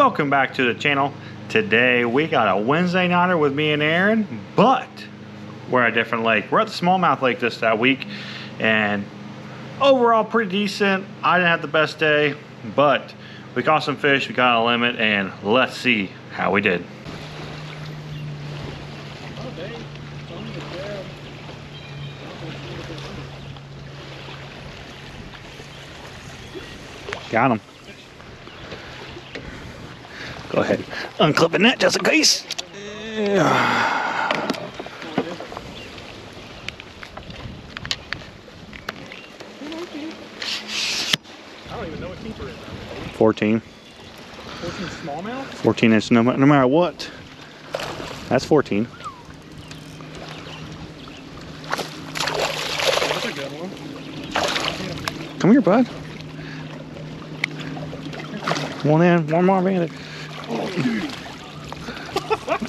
Welcome back to the channel. Today we got a Wednesday nighter with me and Aaron, but we're at a different lake. We're at the smallmouth lake that week, and overall pretty decent. I didn't have the best day, but we caught some fish, we got a limit, and let's see how we did. Got him. Go ahead, unclip the net just in case. I don't even know what keeper is. 14. 14 smallmouth? 14 inch, no matter what. That's 14. That's a good one. Come here, bud. One in, one more minute.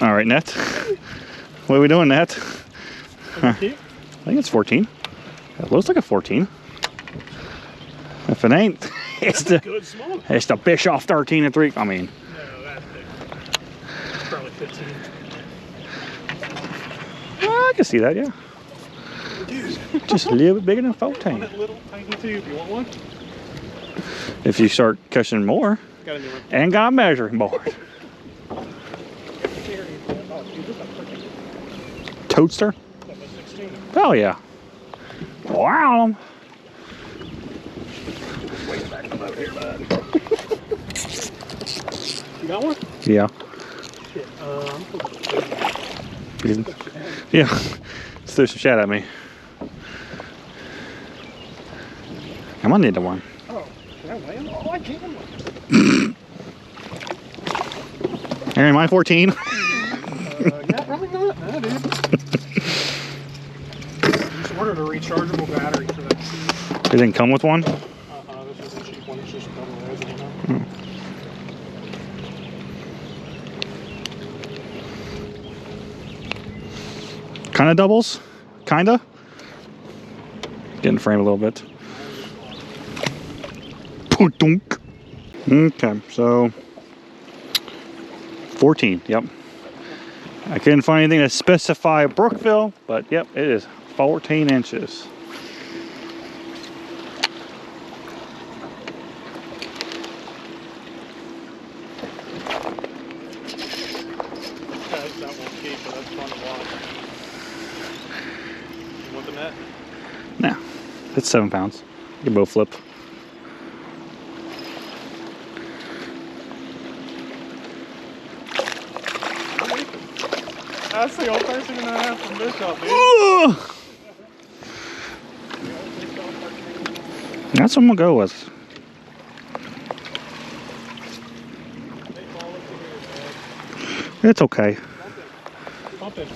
All right, net. What are we doing, net? I think it's 14. It looks like a 14. If it ain't, it's the Bischoff 13 and 3. I mean, no, that's big. It's probably 15. I can see that, yeah. Dude. Just a little bit bigger than 14. That little tiny tube. You want one? If you start catching more, Got a new one. and got a measuring board. Toadster? Oh yeah. Wow. You got one? Yeah. Shit. Yeah. Threw some shit at me. I might need one. Oh, can I weigh him? Oh, I can. Aaron, mine 14. Yeah, probably not. Nah, dude. Just ordered a rechargeable battery for that. It didn't come with one? This is a cheap one. It's just a double resin. Kind of doubles? Kinda? Get in frame a little bit. Pootunk. Okay, so 14, yep. I couldn't find anything to specify Brookville, but yep, it is 14 inches. That won't keep, but that's fun to watch. You want the net? Nah, it's 7 pounds. You can both flip. That's the old 13.5 from Bischoff, dude. That's what I'm gonna go with. It's okay. Bump it.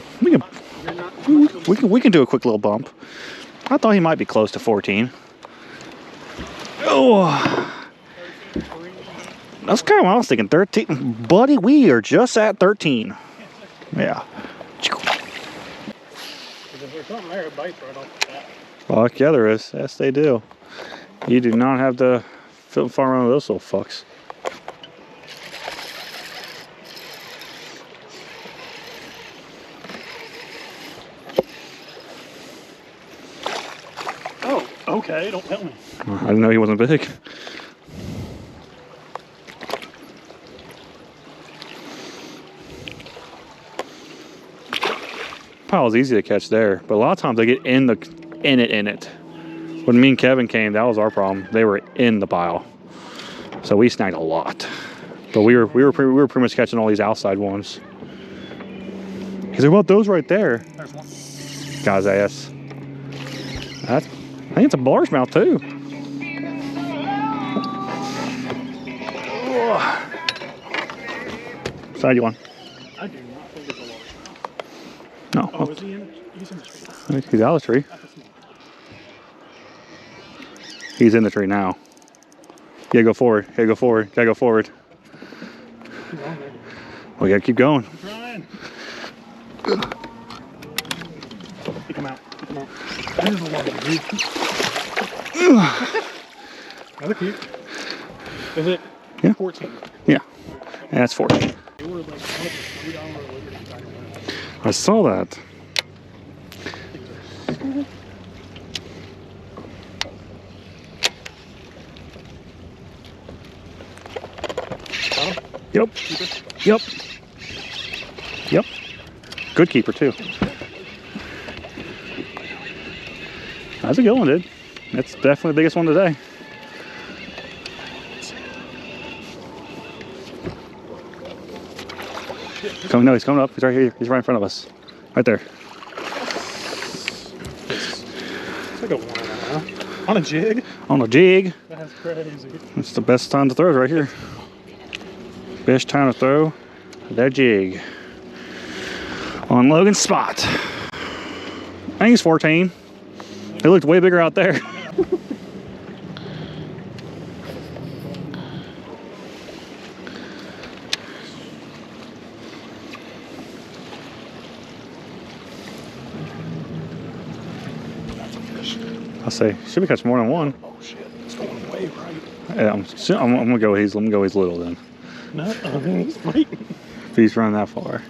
We can do a quick little bump. I thought he might be close to 14. Oh, that's kind of what I was thinking. 13, buddy. We are just at 13. Yeah. If there's something there, it bites right off the bat. Fuck yeah, there is. Yes, they do. You do not have to farm around with those little fucks. Oh, okay. Don't tell me. I didn't know he wasn't big. Pile's easy to catch there, but a lot of times they get in it. When me and Kevin came, that was our problem. They were in the pile, so we snagged a lot. But we were pretty much catching all these outside ones. He's like, "What those right there?" There's one. Got his ass. I think it's a largemouth too. Side you want? I do not think it's a largemouth. No. Oh, is he in? He's in the tree. He's out of the tree. That's a small. He's in the tree now. Yeah, go forward. Yeah, go forward. Gotta go forward. He's on there. We gotta keep going. I'm trying. Pick him out. Pick him out. There's a lot of Another cute. Is it? Yeah. 14. Yeah. And that's 14. They were like $3 Liberty back then. I saw that. Yep. Yep. Yep. Good keeper too. That's a good one, dude. That's definitely the biggest one today. No, he's coming up. He's right here. He's right in front of us. Right there. It's like a 1.5. On a jig? On a jig. That's crazy. It's the best time to throw right here. Best time to throw that jig. On Logan's spot. I think he's 14. It looked way bigger out there. I'll say, should be catching more than one. Oh shit, it's going way right. Yeah, I'm gonna go. Let me go. He's little then. No, he's fighting. If he's running that far.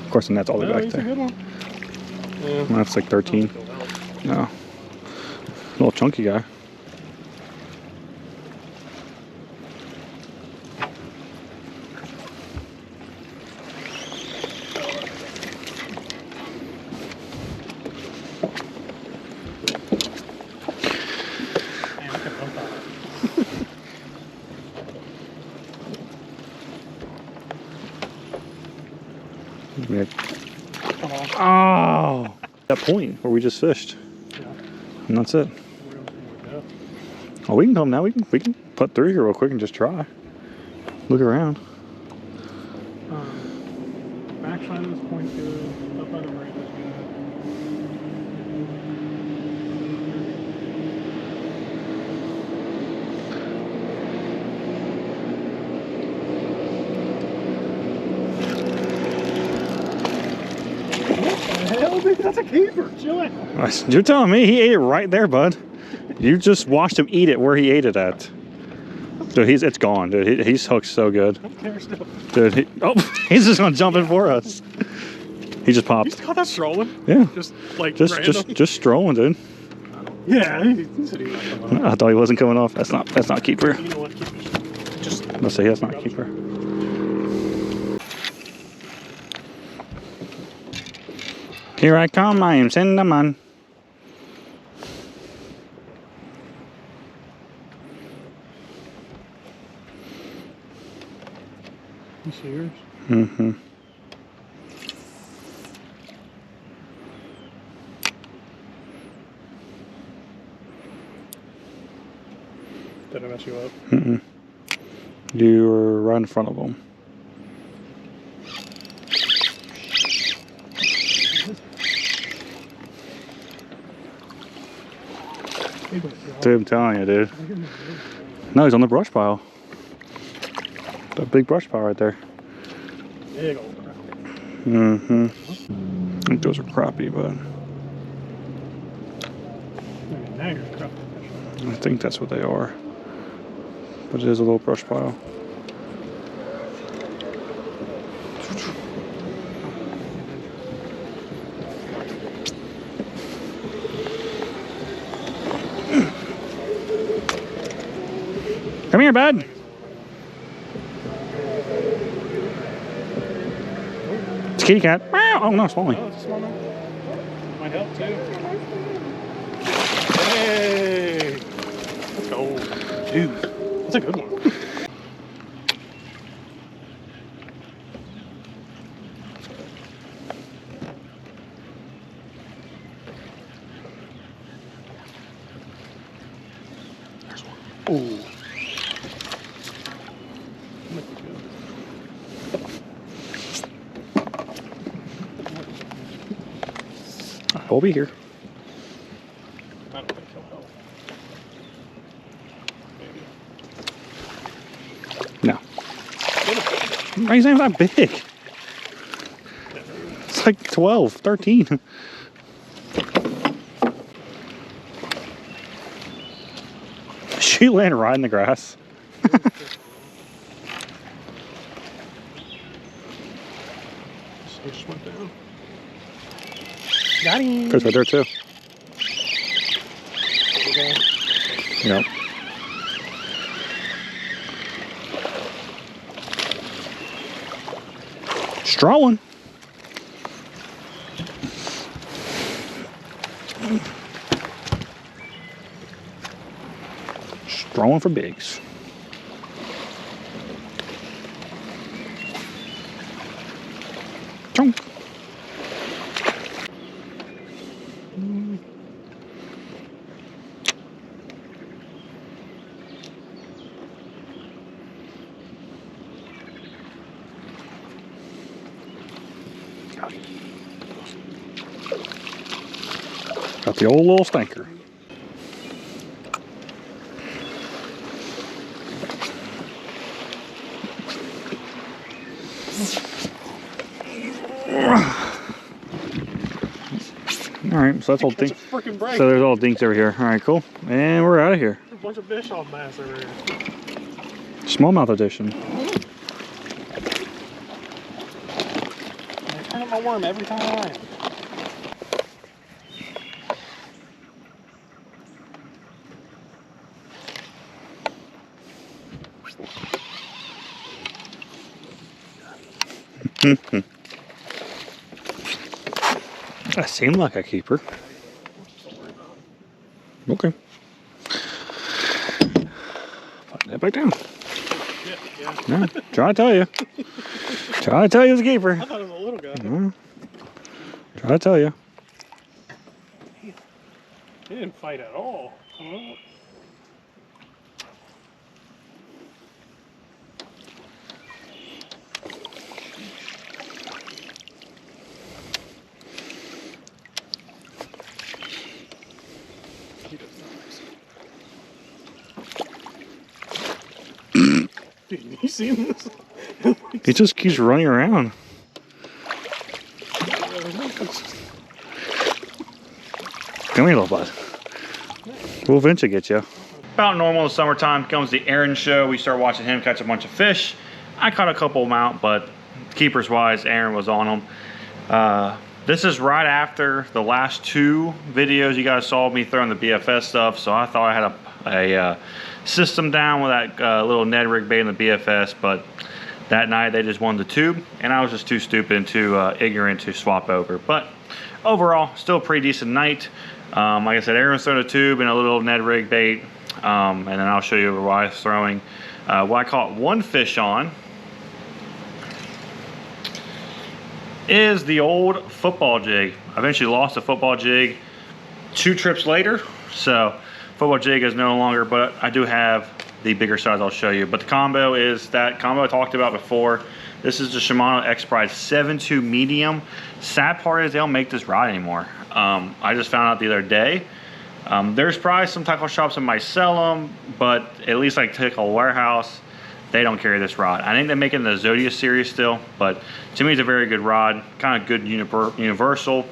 Of course, the net's all the way back He's there. a good one. Yeah. Well, that's like 13. No, little chunky guy. Come on. Oh, that point where we just fished, Yeah. and that's it. Oh, we can come now. We can put through here real quick and just try. Look around. Backside of this point good. Up by the right is good. What the hell, dude? That's a keeper. Chill out. You're telling me he ate it right there, bud. You just watched him eat it where he ate it at. Dude, it's gone, dude. He's hooked so good. I'm there still. Dude, he's just gonna jump in for us. He just You popped. caught that strolling? Yeah. Just like Just strolling, dude. Yeah, he said he was coming off. I thought he wasn't coming off. That's not keeper. You know what? Just Let's say that's not keeper. Here I come, I am Cinnamon. You serious? Mm-hmm. Did I mess you up? Mm-mm. You were right in front of him. Dude, I'm telling you, dude. No, he's on the brush pile. The big brush pile right there. Big old crap. Mm-hmm. I think those are crappie, but Now you're crap. I think that's what they are. But it is a little brush pile. Come here, bud. It's a kitty cat. Oh, no, it's falling. Oh, it's a small one. Might help too. Hey! Let's go. Dude, that's a good one. There's one. Ooh. Might be good. We'll be here. I don't think he'll help. Maybe. No. He's not that big. It's like 12, 13. She landed right in the grass. He just went down. Got him. Chris right there too. Yep. Straw one. Straw one for bigs. Chunk. Got the old little stinker. All right, so that's all thing. So there's all dinks over here. All right, cool. And we're out of here. There's a bunch of fish off bass over here. Smallmouth edition. I turn up my worm every time I land. That seemed like a keeper. Okay. Put that back down. Yeah. No, try to tell you. Try to tell you it's a keeper. I thought it was a little guy. Try to tell you. He didn't fight at all. Dude, you seen this? He just keeps running around. Come here, little bud. We'll eventually get you. About normal in the summertime comes the Aaron show. We start watching him catch a bunch of fish. I caught a couple of them out, but keepers wise, Aaron was on them. This is right after the last two videos you guys saw me throwing the BFS stuff, so I thought I had a system down with that little Ned rig bait in the BFS, but that night they just wanted the tube, and I was just too stupid and too ignorant to swap over. But overall, still a pretty decent night. Like I said, Aaron's throwing a tube and a little Ned rig bait, and then I'll show you what I was throwing. What I caught one fish on is the old football jig. I eventually lost the football jig 2 trips later, so football jig is no longer, but I do have the bigger size I'll show you. But the combo is that combo I talked about before. This is the Shimano X-Pride 7.2 medium. Sad part is they don't make this rod anymore. I just found out the other day. There's probably some tackle shops that might sell them, but at least like Tackle Warehouse, they don't carry this rod. I think they make it in the Zodiac series still, but to me it's a very good rod, kind of good universal.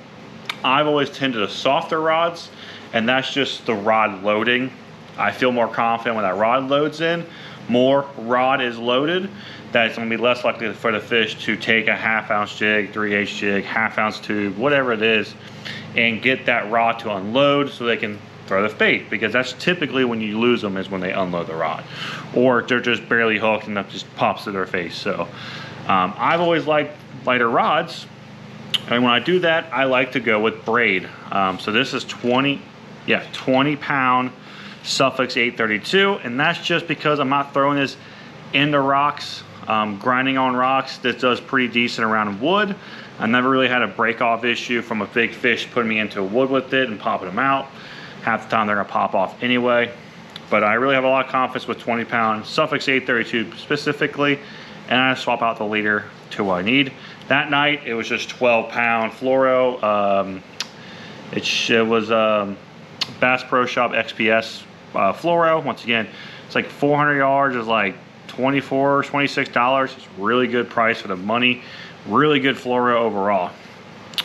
I've always tended to softer rods, and that's just the rod loading. I feel more confident when that rod loads in, more rod is loaded, that it's gonna be less likely for the fish to take a 1/2 ounce jig, 3/8 jig, 1/2 ounce tube, whatever it is, and get that rod to unload so they can throw the bait, because that's typically when you lose them, is when they unload the rod, or they're just barely hooked and that just pops to their face. So I've always liked lighter rods, and when I do that, I like to go with braid. So this is 20 pound Suffix 832, and that's just because I'm not throwing this into rocks, grinding on rocks. This does pretty decent around wood. I never really had a break off issue from a big fish putting me into wood with it and popping them out. Half the time they're gonna pop off anyway, but I really have a lot of confidence with 20 pound Suffix 832 specifically, and I swap out the leader to what I need. That night it was just 12 pound fluoro. It was Bass Pro Shop XPS fluoro. Once again, it's like 400 yards is like $24, $26. It's really good price for the money. Really good fluoro overall.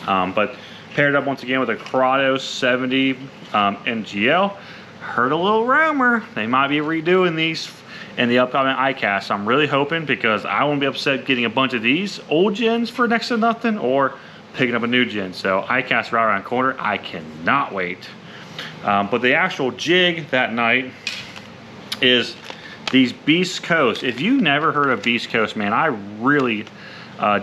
But paired up once again with a Corrado 70 NGL. Heard a little rumor they might be redoing these in the upcoming iCast. I'm really hoping, because I won't be upset getting a bunch of these old gens for next to nothing or picking up a new gen. So iCast right around the corner. I cannot wait. But the actual jig that night is these Beast Coast. If you've never heard of Beast Coast, man, I really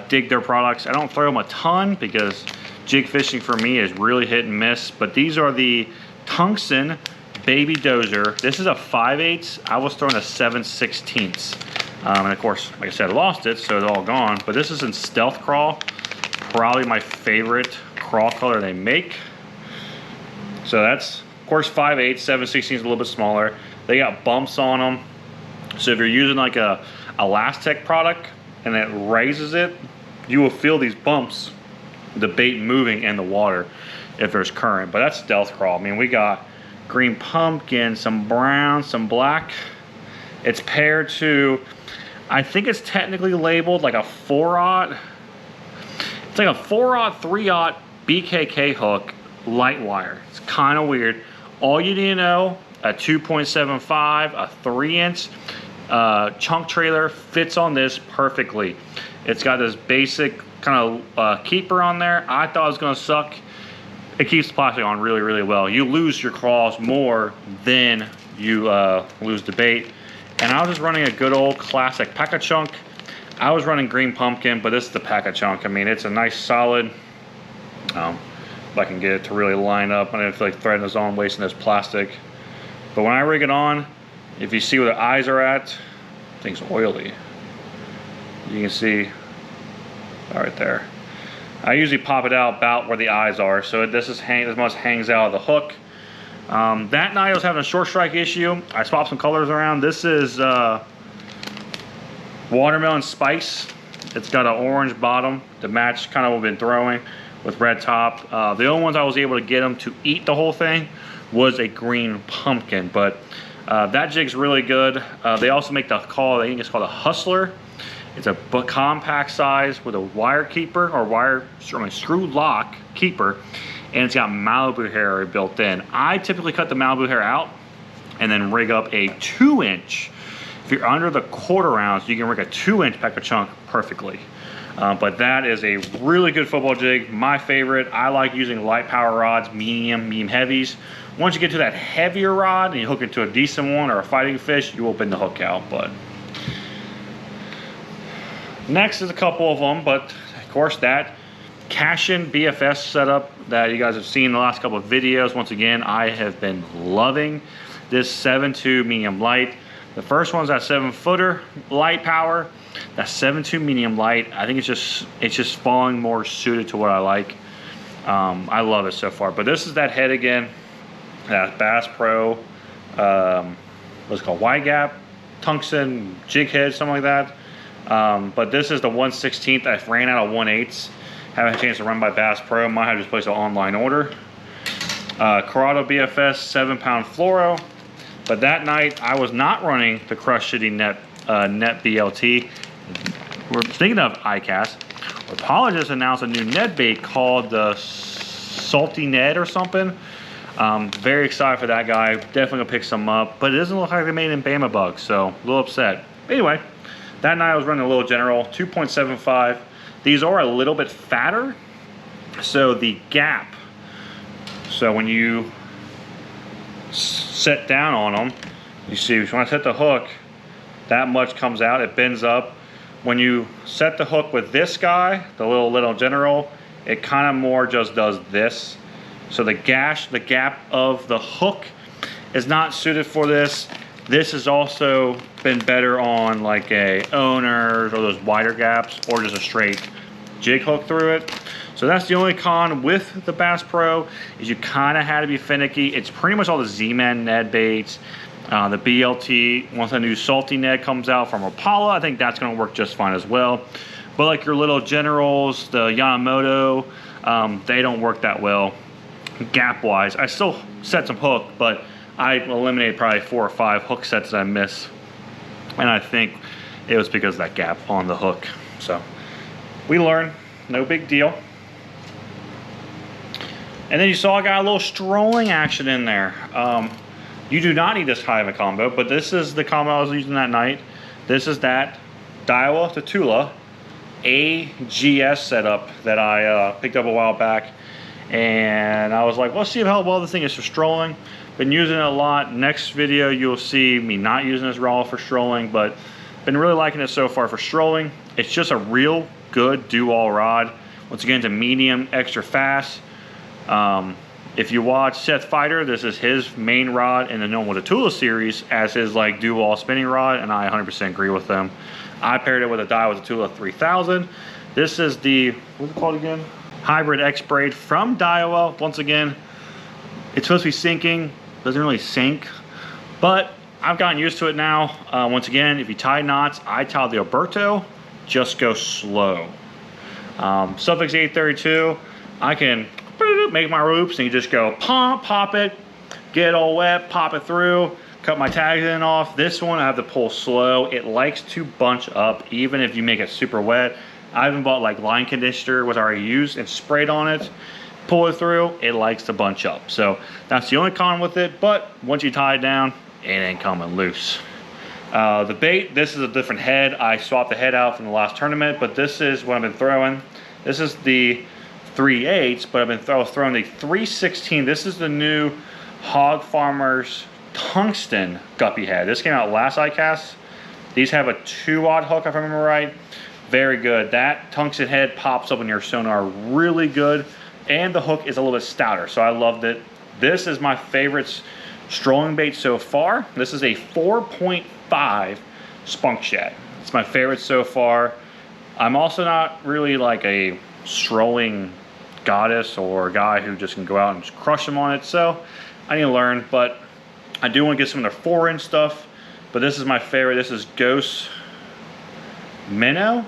dig their products. I don't throw them a ton because jig fishing for me is really hit and miss. But these are the Tungsten Baby Dozer. This is a 5/8. I was throwing a 7/16. And of course, like I said, I lost it, so it's all gone. But this is in Stealth Crawl. Probably my favorite crawl color they make. So that's, of course, 5/8, 7/16 is a little bit smaller. They got bumps on them. So if you're using like a Elastec product and it raises it, you will feel these bumps, the bait moving in the water if there's current. But that's Stealth Crawl. I mean, we got green pumpkin, some brown, some black. It's paired to, I think it's technically labeled like a 4/0. It's like a 4/0, 3/0 BKK hook, light wire. It's kind of weird. All you need to know, a 2.75, a 3-inch chunk trailer fits on this perfectly. It's got this basic kind of keeper on there. I thought it was gonna suck. It keeps the plastic on really, really well. You lose your claws more than you lose the bait. And I was just running a good old classic pack-a-chunk. I was running green pumpkin, but this is the pack-a-chunk. I mean, it's a nice solid. If I can get it to really line up, I don't feel like threading this on, wasting this plastic. But when I rig it on, if you see where the eyes are at, things oily. You can see right there. I usually pop it out about where the eyes are, so this much hangs out of the hook. That night I was having a short strike issue. I swapped some colors around. This is Watermelon Spice. It's got an orange bottom to match kind of what I've been throwing with red top. The only ones I was able to get them to eat the whole thing was a green pumpkin, but that jig's really good. They also make the call, I think it's called a Hustler. It's a compact size with a wire keeper or screw lock keeper, and it's got Malibu hair built in. I typically cut the Malibu hair out and then rig up a 2-inch. If you're under the 1/4 ounce, you can rig a 2-inch pack-a-chunk perfectly. But that is a really good football jig, my favorite. I like using light power rods, medium heavies. Once you get to that heavier rod and you hook it to a decent one or a fighting fish, you will bend the hook out. But next is a couple of them, but of course that Cashin BFS setup that you guys have seen in the last couple of videos. Once again, I have been loving this 7.2 medium light. The first one's that 7-footer light power. That 7.2 medium light, I think it's just falling more suited to what I like. I love it so far. But this is that head again, that Bass Pro, what's it called, Y-Gap, Tungsten jig head, something like that. But this is the 1/16. I ran out of 1/8. Haven't had a chance to run by Bass Pro. Might have just placed an online order. Corrado BFS 7-pound fluoro. But that night I was not running the Crush City net BLT. We're speaking of iCast. Rapala just announced a new Ned bait called the Salty Ned or something. Very excited for that guy. Definitely gonna pick some up. But it doesn't look like they made it in Bama Bugs, so a little upset. But anyway, that night I was running a little General 2.75. These are a little bit fatter, so the gap. So when you set down on them, you see when I set the hook, that much comes out, it bends up. When you set the hook with this guy, the little General, it kind of more just does this. So the gap of the hook is not suited for this. This has also been better on like a Owners or those wider gaps, or just a straight jig hook through it. So that's the only con with the Bass Pro, is you kind of had to be finicky. It's pretty much all the Z-Man Ned baits. The BLT, once a new Salty Ned comes out from Rapala, I think that's going to work just fine as well. But like your little Generals, the Yamamoto, they don't work that well gap wise. I still set some hook, but I eliminated probably 4 or 5 hook sets that I missed, and I think it was because of that gap on the hook. So we learned, no big deal. And then you saw I got a little strolling action in there. You do not need this high of a combo, but this is the combo I was using that night. This is that Daiwa to Tula AGS setup that I picked up a while back. And I was like, let's see how well this thing is for strolling. Been using it a lot. Next video, you'll see me not using this raw for strolling, but been really liking it so far for strolling. It's just a real good do-all rod. Once again, it's a medium, extra fast. If you watch Seth Fighter, this is his main rod in the normal Tula series as his like do-all spinning rod, and I 100% agree with them. I paired it with a Daiwa Tula 3000. This is the, what's it called again? Hybrid X braid from Daiwa. Once again, it's supposed to be sinking, doesn't really sink, but I've gotten used to it now. Once again, if you tie knots, I tie the Alberto, just go slow. Suffix 832, I can make my loops and you just go pop it, get it all wet, pop it through, cut my tags in off. This one I have to pull slow. It likes to bunch up even if you make it super wet. I even bought like line conditioner, was already used, and sprayed on it. Pull it through, it likes to bunch up. So that's the only con with it, but once you tie it down, it ain't coming loose. The bait, this is a different head. I swapped the head out from the last tournament, but this is what I've been throwing. This is the 3/8, but I've been throwing the 3/16. This is the new Hog Farmers tungsten guppy head. This came out last ICAST. These have a 2-aught hook, if I remember right. Very good. That tungsten head pops up in your sonar really good, and the hook is a little bit stouter, so I loved it. This is my favorite strolling bait so far. This is a 4.5 spunk shad. It's my favorite so far. I'm also not really like a strolling goddess or a guy who just can go out and just crush them on it, so I need to learn, but I do want to get some of their 4-inch stuff. But this is my favorite. This is Ghost Minnow,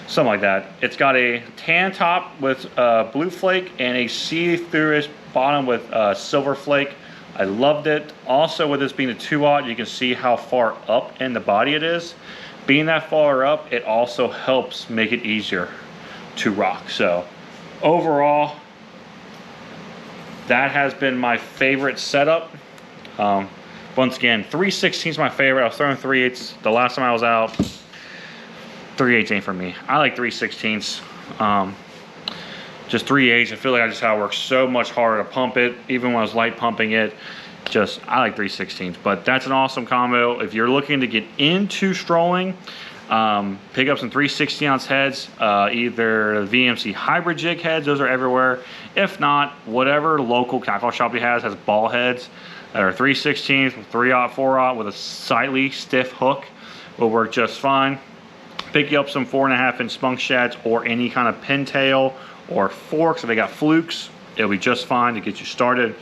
something like that. It's got a tan top with blue flake and a see-through-ish bottom with silver flake. I loved it. Also, with this being a 2-aught, you can see how far up in the body it is. Being that far up, it also helps make it easier to rock. So overall, that has been my favorite setup. Once again, 3/16 is my favorite. I was throwing 3/8 the last time I was out. 3/8 ain't for me. I like 3/16. Just 3/8. I feel like I just how it works so much harder to pump it. Even when I was light pumping it, I like 3/16. But that's an awesome combo. If you're looking to get into strolling, pick up some 3/16-ounce heads, either VMC hybrid jig heads. Those are everywhere. If not, whatever local tackle shop has ball heads that are 3/16, 3/0, 4/0 with a slightly stiff hook will work just fine. Pick you up some 4.5-inch spunk shads or any kind of pintail or forks. If they got flukes, it'll be just fine to get you started.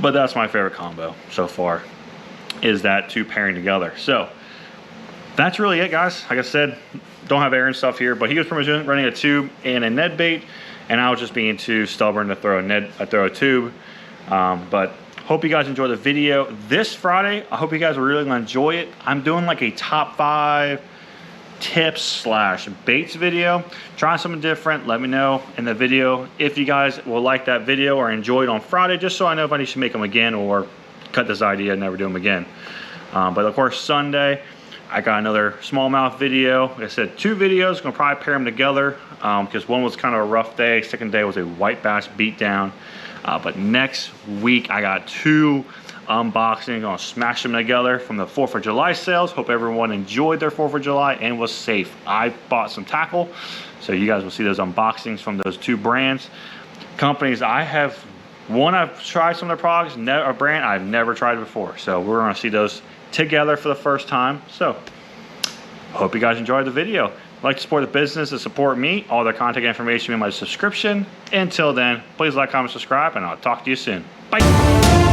But that's my favorite combo so far, is that two pairing together. So that's really it, guys. Like I said, don't have Aaron stuff here, but he was pretty much running a tube and a Ned bait, and I was just being too stubborn to throw a tube. But hope you guys enjoy the video this Friday. I hope you guys are really gonna enjoy it. I'm doing like a top 5 tips / baits video. Trying something different. Let me know in the video if you guys will like that video or enjoy it on Friday, just so I know if I need to make them again or cut this idea and never do them again. But of course, Sunday, I got another smallmouth video. Like I said, 2 videos. Gonna probably pair them together because one was kind of a rough day. Second day was a white bass beatdown. But next week, I got 2 unboxing. Gonna smash them together from the 4th of July sales. Hope everyone enjoyed their 4th of July and was safe. I bought some tackle, so you guys will see those unboxings from those 2 brands. Companies I have, one I've tried some of their products, a brand I've never tried before. So we're gonna see those together for the first time. So hope you guys enjoyed the video. If you'd like to support the business and support me, all their contact information in my description. Until then, please like, comment, subscribe, and I'll talk to you soon. Bye.